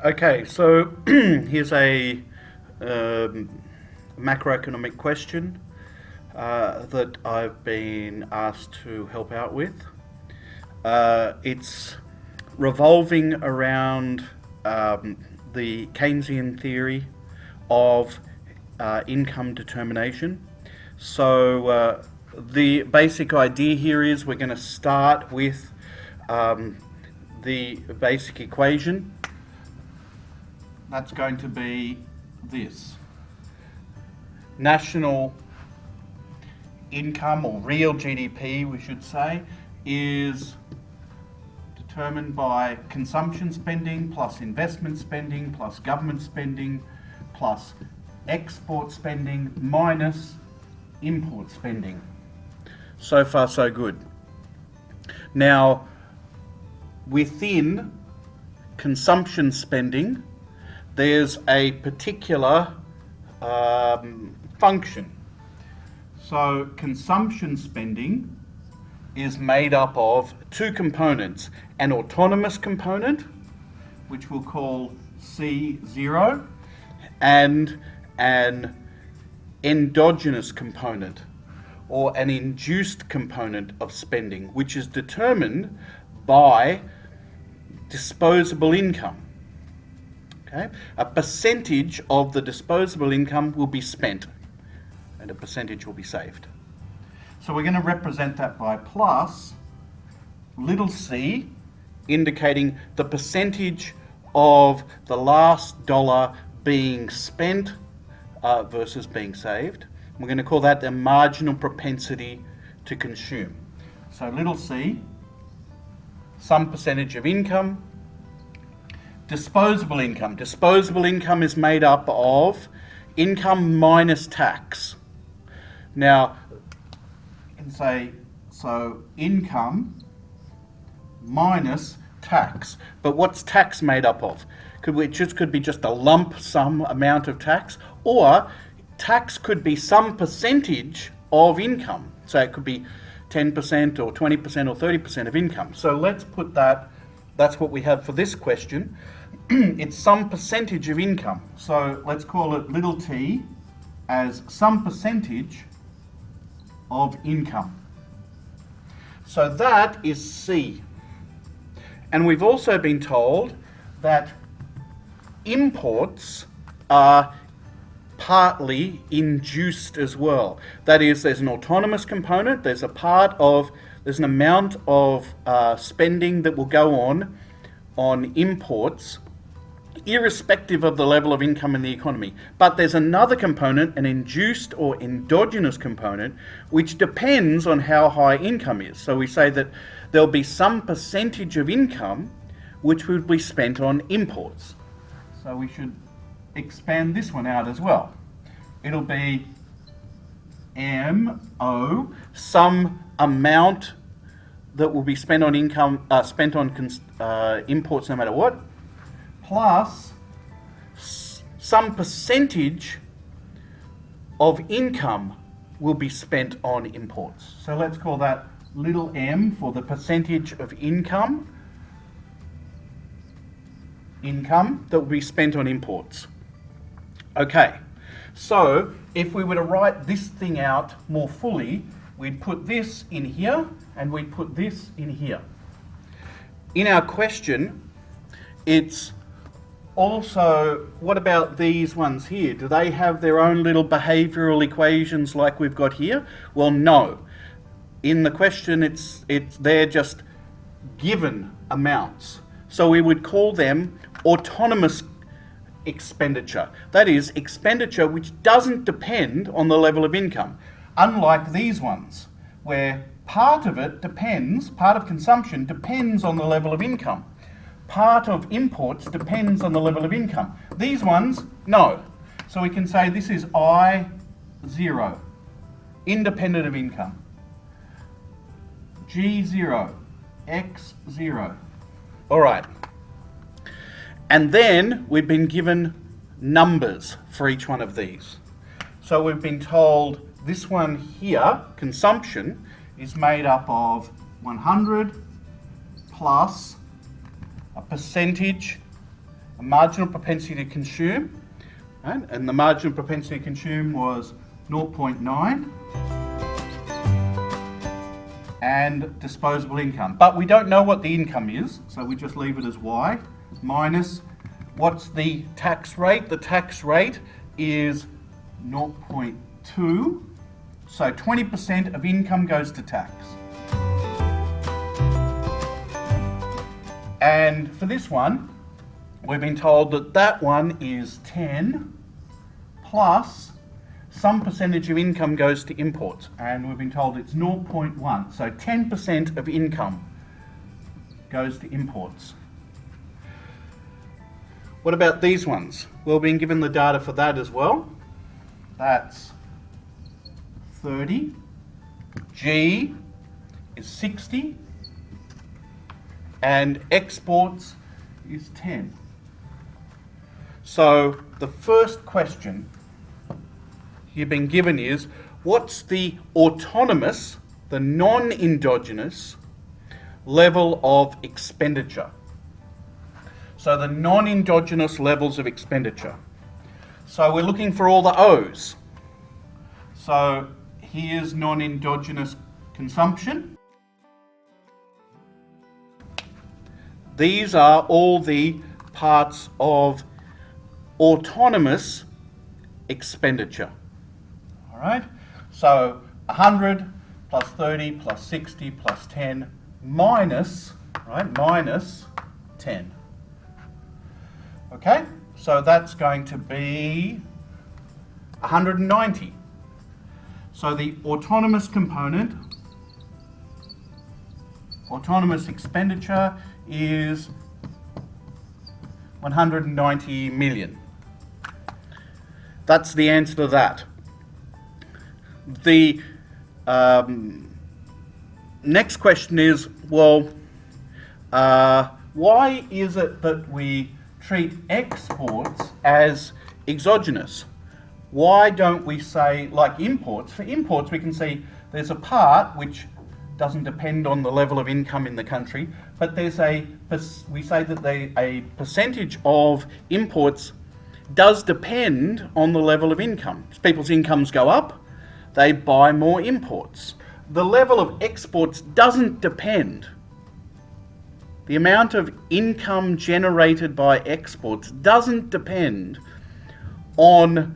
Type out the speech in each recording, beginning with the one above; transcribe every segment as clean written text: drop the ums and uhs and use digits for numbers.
Okay, so here's a macroeconomic question that I've been asked to help out with. It's revolving around the Keynesian theory of income determination. So the basic idea here is we're going to start with the basic equation. That's going to be this. National income, or real GDP we should say, is determined by consumption spending plus investment spending plus government spending plus export spending minus import spending. So far so good. Now, within consumption spending, there's a particular function. So consumption spending is made up of two components: an autonomous component, which we'll call C0, and an endogenous component, or an induced component of spending, which is determined by disposable income. Okay? A percentage of the disposable income will be spent, and a percentage will be saved. So we're going to represent that by plus little c, indicating the percentage of the last dollar being spent versus being saved. We're going to call that the marginal propensity to consume. So little c, some percentage of income. Disposable income. Disposable income is made up of income minus tax. Now, you can say, so income minus tax. But what's tax made up of? Could be just a lump sum amount of tax, or tax could be some percentage of income. So it could be 10% or 20% or 30% of income. So let's put that, that's what we have for this question. It's some percentage of income. So let's call it little t as some percentage of income. So that is C. And we've also been told that imports are partly induced as well. That is, there's an autonomous component, there's an amount of spending that will go on imports, irrespective of the level of income in the economy. But there's another component, an induced or endogenous component, which depends on how high income is. So we say that there'll be some percentage of income which would be spent on imports. So we should expand this one out as well. It'll be MO, some amount that will be spent on imports no matter what, plus some percentage of income will be spent on imports. So let's call that little m for the percentage of income that will be spent on imports. Okay, so if we were to write this thing out more fully, we'd put this in here and we'd put this in here. In our question, it's also, what about these ones here? Do they have their own little behavioural equations like we've got here? Well, no. In the question, they're just given amounts. So we would call them autonomous expenditure. That is, expenditure which doesn't depend on the level of income. Unlike these ones, where part of consumption depends on the level of income. Part of imports depends on the level of income. These ones, no. So we can say this is I0, independent of income. G0, X0. All right. And then we've been given numbers for each one of these. So we've been told this one here, consumption, is made up of 100 plus a percentage a marginal propensity to consume, right? And the marginal propensity to consume was 0.9, and disposable income. But we don't know what the income is, so we just leave it as Y, minus, what's the tax rate? The tax rate is 0.2, so 20% of income goes to tax. And for this one, we've been told that that one is 10 plus some percentage of income goes to imports, and we've been told it's 0.1, so 10% of income goes to imports. What about these ones? We've been given the data for that as well. That's 30, G is 60, and exports is 10. So the first question you've been given is, what's the autonomous, the non-endogenous level of expenditure? So the non-endogenous levels of expenditure. So we're looking for all the O's. So here's non-endogenous consumption. These are all the parts of autonomous expenditure. All right, so 100 plus 30 plus 60 plus 10 minus, right, minus 10. Okay, so that's going to be 190. So the autonomous component, autonomous expenditure, is 190 million. That's the answer to that. The next question is, well, why is it that we treat exports as exogenous? Why don't we say, like imports? For imports, we can see there's a part which doesn't depend on the level of income in the country, but there's we say that a percentage of imports does depend on the level of income. As people's incomes go up, they buy more imports. The level of exports doesn't depend. The amount of income generated by exports doesn't depend on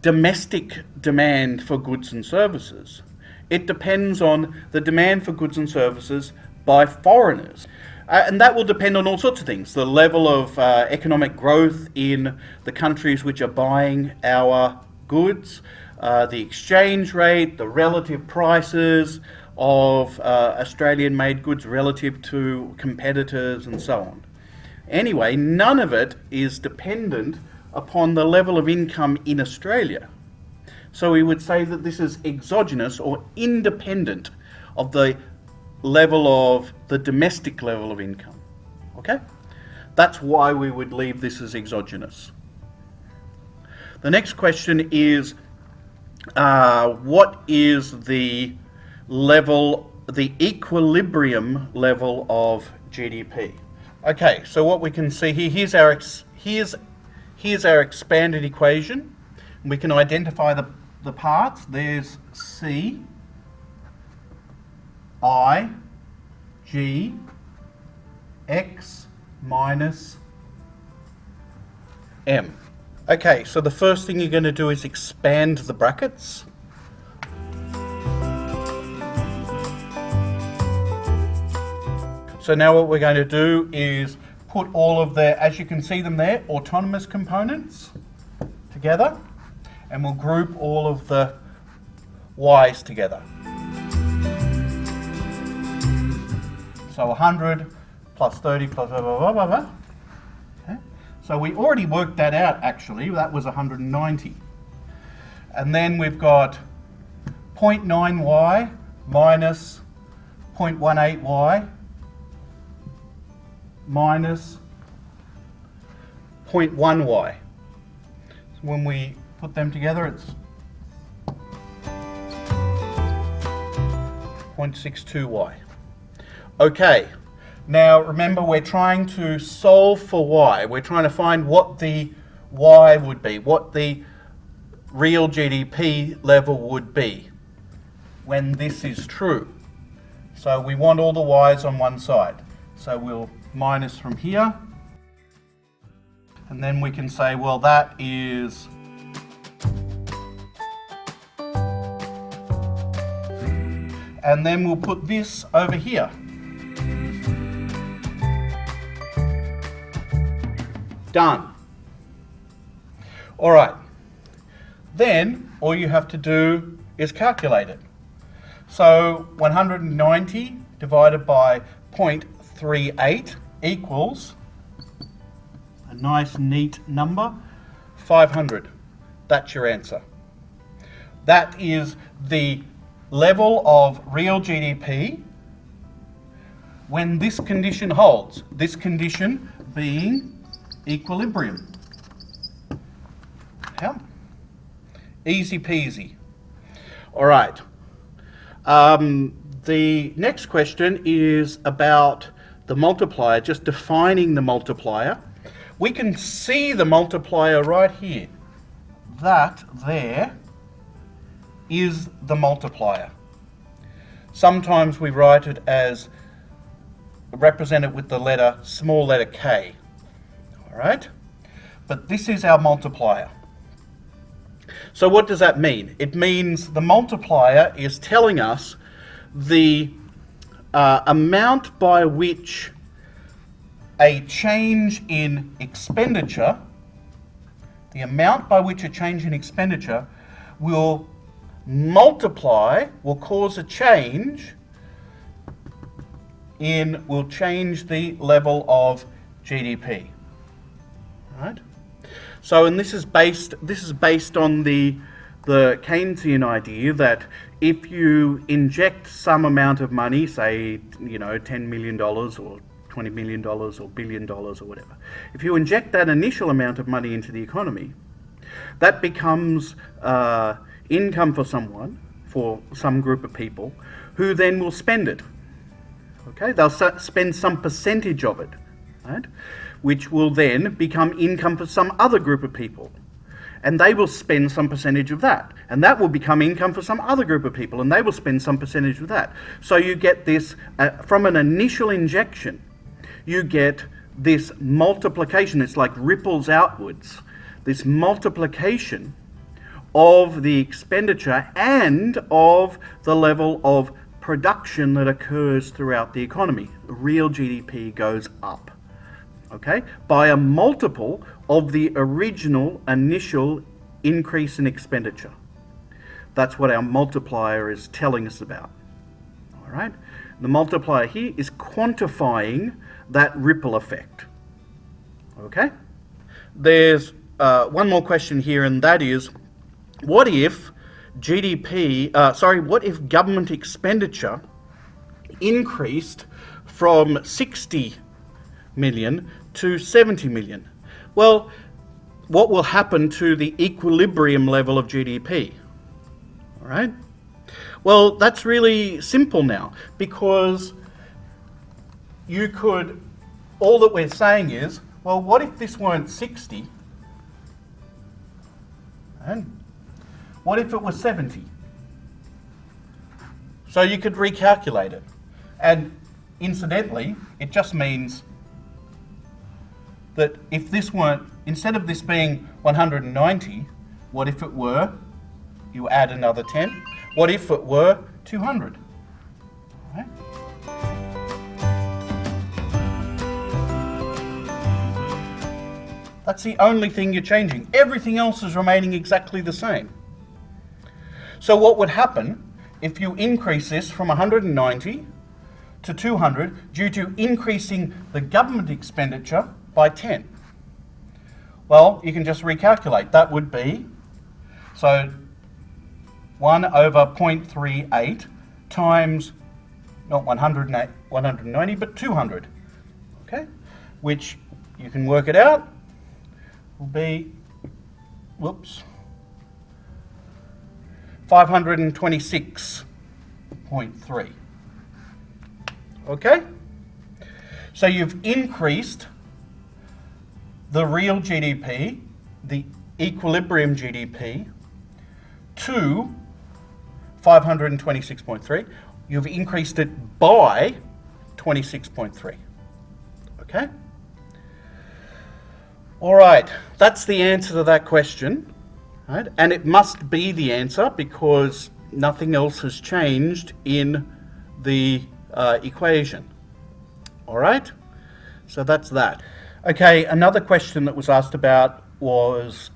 domestic demand for goods and services. It depends on the demand for goods and services by foreigners. And that will depend on all sorts of things. The level of economic growth in the countries which are buying our goods, the exchange rate, the relative prices of Australian-made goods relative to competitors and so on. Anyway, none of it is dependent upon the level of income in Australia. So we would say that this is exogenous or independent of the level of the domestic level of income. Okay? That's why we would leave this as exogenous. The next question is, what is the level, the equilibrium level of GDP? Okay, so what we can see here, here's our expanded equation. We can identify the parts. There's C, I, G, X minus M. Okay, so the first thing you're going to do is expand the brackets. So now what we're going to do is put all of the, as you can see them there, autonomous components together, and we'll group all of the Y's together. So 100 plus 30 plus blah, blah, blah, blah, blah. Okay. So we already worked that out actually, that was 190. And then we've got 0.9y minus 0.18y minus 0.1y. So when we put them together, it's 0.62y. Okay, Now remember, we're trying to solve for y. We're trying to find what the y would be, what the real GDP level would be when this is true. So we want all the y's on one side. So we'll minus from here. And then we can say, well, that is and then we'll put this over here. Done. All right. Then all you have to do is calculate it. So 190 divided by 0.38 equals a nice neat number, 500. That's your answer. That is the level of real GDP when this condition holds. This condition being equilibrium. Yeah. Easy peasy. All right. The next question is about the multiplier, just defining the multiplier. We can see the multiplier right here. That there is the multiplier. Sometimes we write it as, represent it with the letter, small letter K. All right? But this is our multiplier. So what does that mean? It means the multiplier is telling us the amount by which a change in expenditure, will multiply, will cause a change will change the level of GDP. Right? So, and this is based on the Keynesian idea that if you inject some amount of money, say, $10 million or $20 million or $1 billion or whatever, if you inject that initial amount of money into the economy, that becomes income for someone, for some group of people, who then will spend it. Okay, they'll spend some percentage of it, right? Which will then become income for some other group of people. And they will spend some percentage of that. And that will become income for some other group of people, and they will spend some percentage of that. So you get this, from an initial injection, you get this multiplication. It's like ripples outwards. This multiplication of the expenditure and of the level of production that occurs throughout the economy. Real GDP goes up. Okay, by a multiple of the original initial increase in expenditure. That's what our multiplier is telling us about. All right, the multiplier here is quantifying that ripple effect. Okay, there's one more question here, and that is, what if what if government expenditure increased from 60 million to 70 million? Well, what will happen to the equilibrium level of GDP? All right. Well, that's really simple now, because all that we're saying is, well, what if this weren't 60? And what if it was 70? So you could recalculate it. And incidentally, it just means that if this weren't, instead of this being 190, what if it were, you add another 10, what if it were 200? All right. That's the only thing you're changing. Everything else is remaining exactly the same. So what would happen if you increase this from 190 to 200 due to increasing the government expenditure by 10? Well, you can just recalculate. That would be, so 1 over 0.38 times, not 190, but 200. Okay? Which you can work it out, will be, 526.3. Okay? So you've increased the real GDP, the equilibrium GDP, to 526.3. You've increased it by 26.3. Okay? All right, that's the answer to that question. Right? And it must be the answer because nothing else has changed in the equation. All right? So that's that. Okay, another question that was asked about was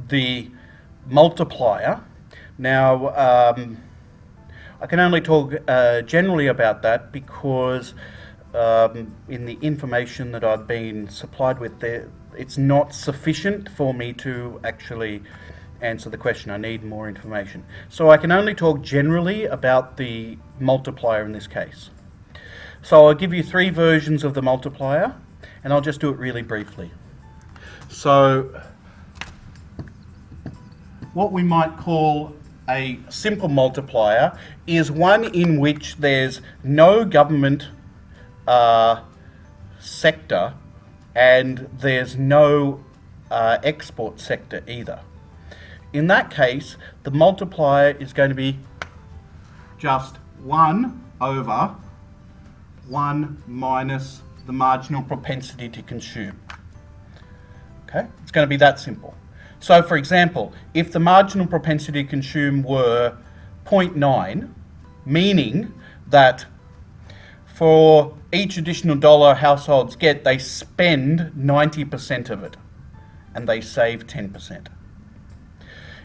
the multiplier. Now, I can only talk generally about that because in the information that I've been supplied with there, it's not sufficient for me to actually answer the question. I need more information. So I can only talk generally about the multiplier in this case. So I'll give you three versions of the multiplier, and I'll just do it really briefly. So what we might call a simple multiplier is one in which there's no government sector and there's no export sector either. In that case, the multiplier is going to be just 1 over 1 minus the marginal propensity to consume. Okay, it's going to be that simple. So for example, if the marginal propensity to consume were 0.9, meaning that for each additional dollar households get, they spend 90% of it and they save 10%.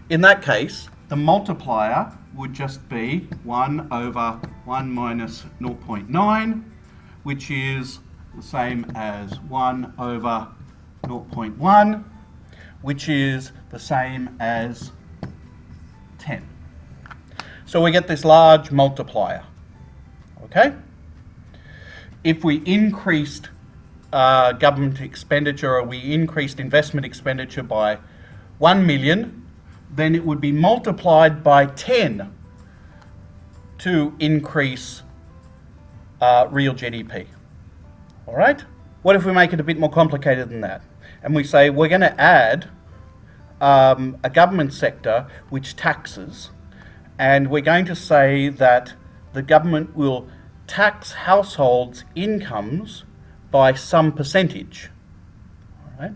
In that case, the multiplier would just be 1 over 1 minus 0.9, which is the same as 1 over 0.1, which is the same as 10. So we get this large multiplier, okay? If we increased government expenditure or we increased investment expenditure by 1 million, then it would be multiplied by 10 to increase real GDP. All right? What if we make it a bit more complicated than that? And we say we're going to add a government sector which taxes, and we're going to say that the government will tax households' incomes by some percentage. All right?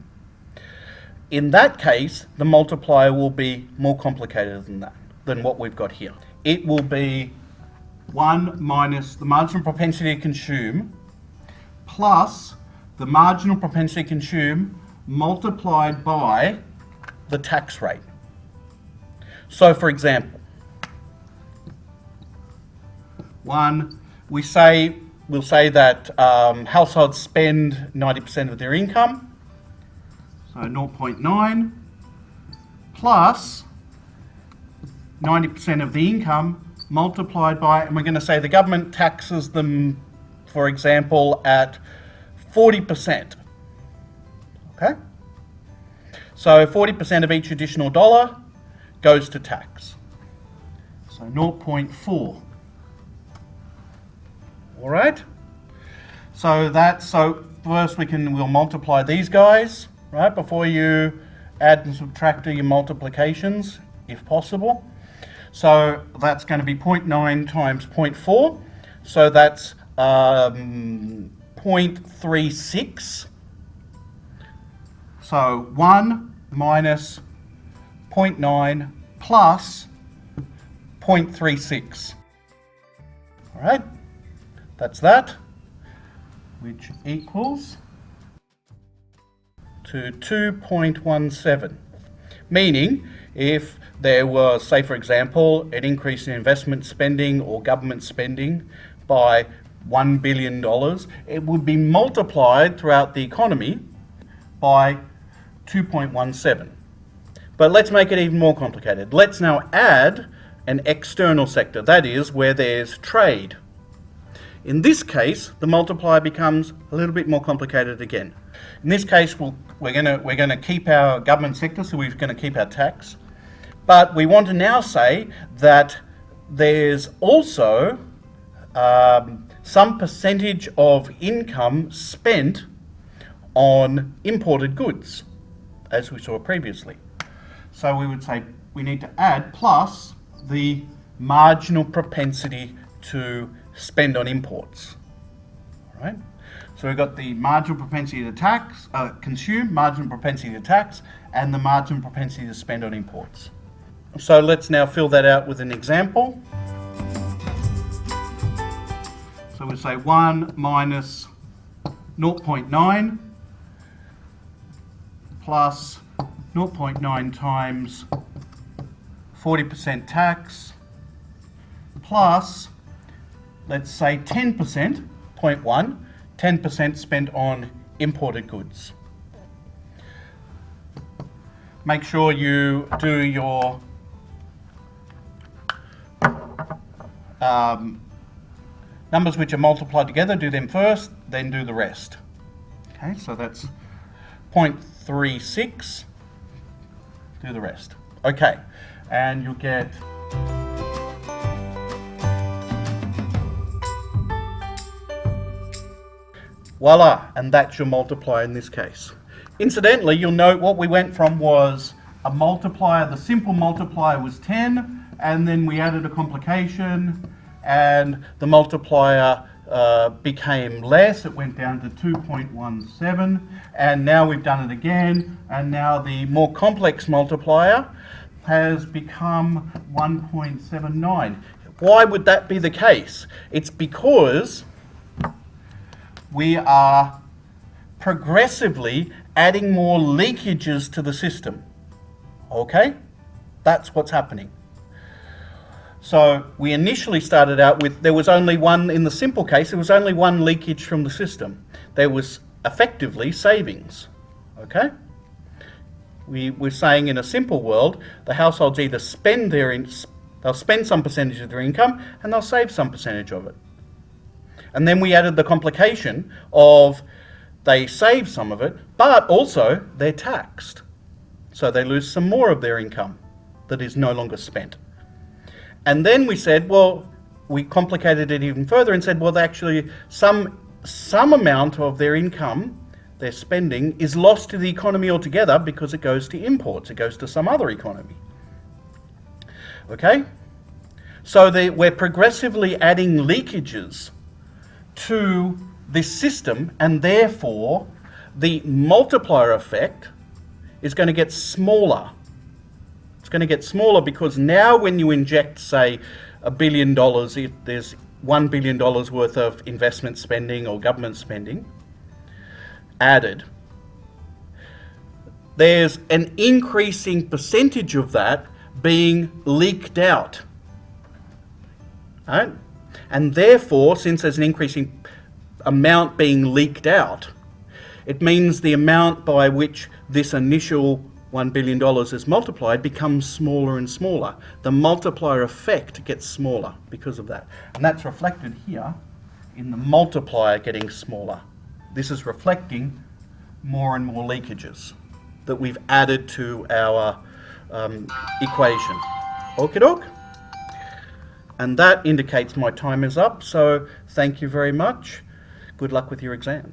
In that case, the multiplier will be more complicated than that, than what we've got here. It will be 1 minus the marginal propensity to consume plus the marginal propensity to consume multiplied by the tax rate. So for example, we'll say that households spend 90% of their income, so 0.9 plus 90% of the income multiplied by, and we're going to say the government taxes them, for example, at 40%. Okay? So 40% of each additional dollar goes to tax. So 0.4. All right? So first we'll multiply these guys, right? Before you add and subtract your multiplications, if possible. So that's going to be 0.9 times 0.4. So that's 0.36. So 1 minus 0.9 plus 0.36. All right, that's that, which equals to 2.17. Meaning, if there was, say for example, an increase in investment spending or government spending by $1 billion, it would be multiplied throughout the economy by 2.17. But let's make it even more complicated. Let's now add an external sector, that is, where there's trade. In this case, the multiplier becomes a little bit more complicated again. In this case, we're going to keep our government sector, so we're going to keep our tax. But we want to now say that there's also some percentage of income spent on imported goods, as we saw previously. So we would say we need to add plus the marginal propensity to spend on imports. All right? So we've got the marginal propensity to consume, marginal propensity to tax, and the marginal propensity to spend on imports. So let's now fill that out with an example. So we'll say 1 minus 0.9 plus 0.9 times 40% tax plus, let's say 10%, 0.1, 10% spent on imported goods. Make sure you do your numbers which are multiplied together, do them first, then do the rest. Okay, so that's 0.36, do the rest. Okay, and you'll get voila, and that's your multiplier in this case. Incidentally, you'll note what we went from was a multiplier, the simple multiplier was 10, and then we added a complication, and the multiplier became less. It went down to 2.17, and now we've done it again, and now the more complex multiplier has become 1.79. Why would that be the case? It's because we are progressively adding more leakages to the system. Okay? That's what's happening. So we initially started out with, there was only one, in the simple case, there was only one leakage from the system. There was effectively savings. Okay? We were saying in a simple world, the households either they'll spend some percentage of their income and they'll save some percentage of it. And then we added the complication of they save some of it, but also they're taxed. So they lose some more of their income that is no longer spent. And then we said, well, we complicated it even further and said, well, actually some amount of their income, their spending, is lost to the economy altogether because it goes to imports, it goes to some other economy. Okay? So we're progressively adding leakages to this system, and therefore the multiplier effect is going to get smaller. It's going to get smaller because now when you inject, say, $1 billion, if there's $1 billion worth of investment spending or government spending added, there's an increasing percentage of that being leaked out. Right? And therefore, since there's an increasing amount being leaked out, it means the amount by which this initial $1 billion is multiplied becomes smaller and smaller. The multiplier effect gets smaller because of that. And that's reflected here in the multiplier getting smaller. This is reflecting more and more leakages that we've added to our equation. Okie doke? And that indicates my time is up, so thank you very much. Good luck with your exam.